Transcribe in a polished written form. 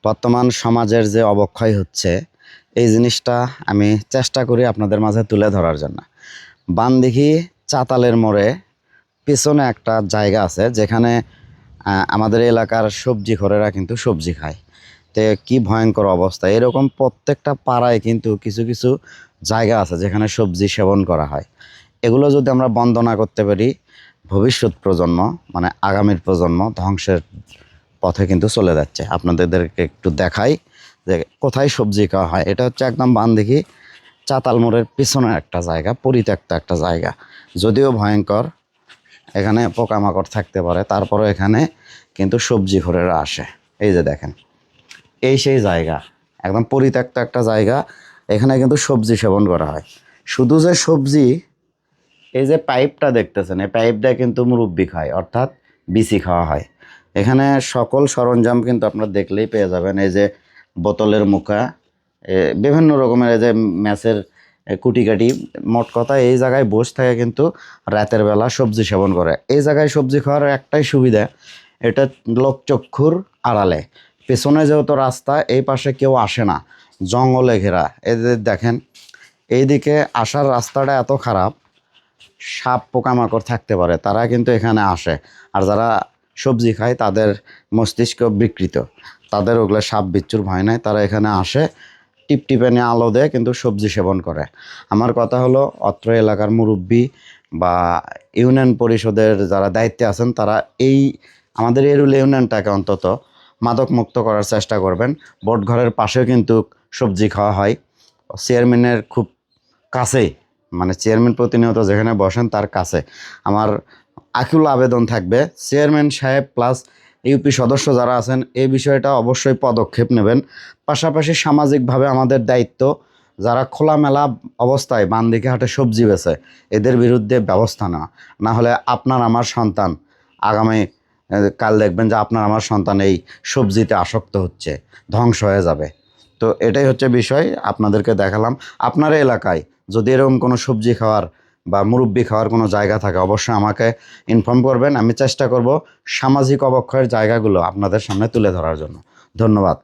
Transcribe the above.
বর্তমান সমাজের যে অবক্ষয় হচ্ছে এই জিনিসটা আমি চেষ্টা করি আপনাদের মাঝে তুলে ধরার জন্য। বানদিঘি চাতালের মোড়ে পিছনে একটা জায়গা আছে যেখানে আমাদের এলাকার সবজিখোরেরা কিন্তু সবজি খায়। তো কি ভয়ঙ্কর অবস্থা! এরকম প্রত্যেকটা পাড়ায় কিন্তু কিছু কিছু জায়গা আছে যেখানে সবজি সেবন করা হয়। এগুলো যদি আমরা বন্ধ না করতে পারি, ভবিষ্যৎ প্রজন্ম মানে আগামীর প্রজন্ম ধ্বংসের পথে কিন্তু চলে যাচ্ছে। আপনাদেরকে একটু দেখাই যে কোথায় সবজি খাওয়া হয়। এটা হচ্ছে একদম বানদিঘি চাতাল মোড়ের পিছনের একটা জায়গা, পরিত্যক্ত একটা জায়গা। যদিও ভয়ঙ্কর, এখানে পোকামাকড় থাকতে পারে, তারপরে এখানে কিন্তু সবজিখোরেরা আসে। এই যে দেখেন, এই সেই জায়গা, একদম পরিত্যক্ত একটা জায়গা। এখানে কিন্তু সবজি সেবন করা হয়। শুধু যে সবজি, এই যে পাইপটা দেখতেছেন, এই পাইপটা কিন্তু মুরব্বি খায়, অর্থাৎ বিচি খাওয়া হয়। এখানে সকল সরঞ্জাম কিন্তু আপনারা দেখলেই পেয়ে যাবেন। এই যে বোতলের মুখা, বিভিন্ন রকমের, এই যে ম্যাচের কুটিকাটি। মোট কথা এই জায়গায় বসে থাকে কিন্তু রাতের বেলা সবজি সেবন করে। এই জায়গায় সবজি খাওয়ার একটাই সুবিধা, এটা লোকচক্ষুর আড়ালে। পেছনে যেহেতু রাস্তা, এই পাশে কেউ আসে না, জঙ্গলে ঘেরা। এদের দেখেন, এইদিকে আসার রাস্তাটা এত খারাপ, সাপ পোকামাকড় থাকতে পারে, তারা কিন্তু এখানে আসে। আর যারা সবজি খায় তাদের মস্তিষ্ক বিকৃত, তাদের ওগুলো সাপ বিচ্ছুর ভয় নাই, তারা এখানে আসে, টিপটিপানি আলো দেয় কিন্তু সবজি সেবন করে। আমার কথা হলো, অত্র এলাকার মুরব্বি বা ইউনিয়ন পরিষদের যারা দায়িত্বে আছেন, তারা এই আমাদের এরুল ইউনিয়নটাকে অন্তত মাদক মুক্ত করার চেষ্টা করবেন। ভোট ঘরের পাশেও কিন্তু সবজি খাওয়া হয়, চেয়ারম্যানের খুব কাছেই, মানে চেয়ারম্যান প্রতিনিয়ত যেখানে বসেন তার কাছে। আমার আকুল আবেদন থাকবে, চেয়ারম্যান সাহেব প্লাস ইউপি সদস্য যারা আছেন, এই বিষয়টা অবশ্যই পদক্ষেপ নেবেন। পাশাপাশি সামাজিকভাবে আমাদের দায়িত্ব, যারা খোলামেলা অবস্থায় বানদিঘি হাটে সবজি বেচে, এদের বিরুদ্ধে ব্যবস্থা নেওয়া। না হলে আপনার আমার সন্তান আগামী কাল দেখবেন যে আপনার আমার সন্তান এই সবজিতে আসক্ত হচ্ছে, ধ্বংস হয়ে যাবে। তো এটাই হচ্ছে বিষয়, আপনাদেরকে দেখালাম। আপনার এলাকায় যদি এরকম কোনো সবজি খাওয়ার বা মুরব্বি খাওয়ার কোনো জায়গা থাকে, অবশ্যই আমাকে ইনফর্ম করবেন। আমি চেষ্টা করব সামাজিক অবক্ষয়ের জায়গাগুলো আপনাদের সামনে তুলে ধরার জন্য। ধন্যবাদ।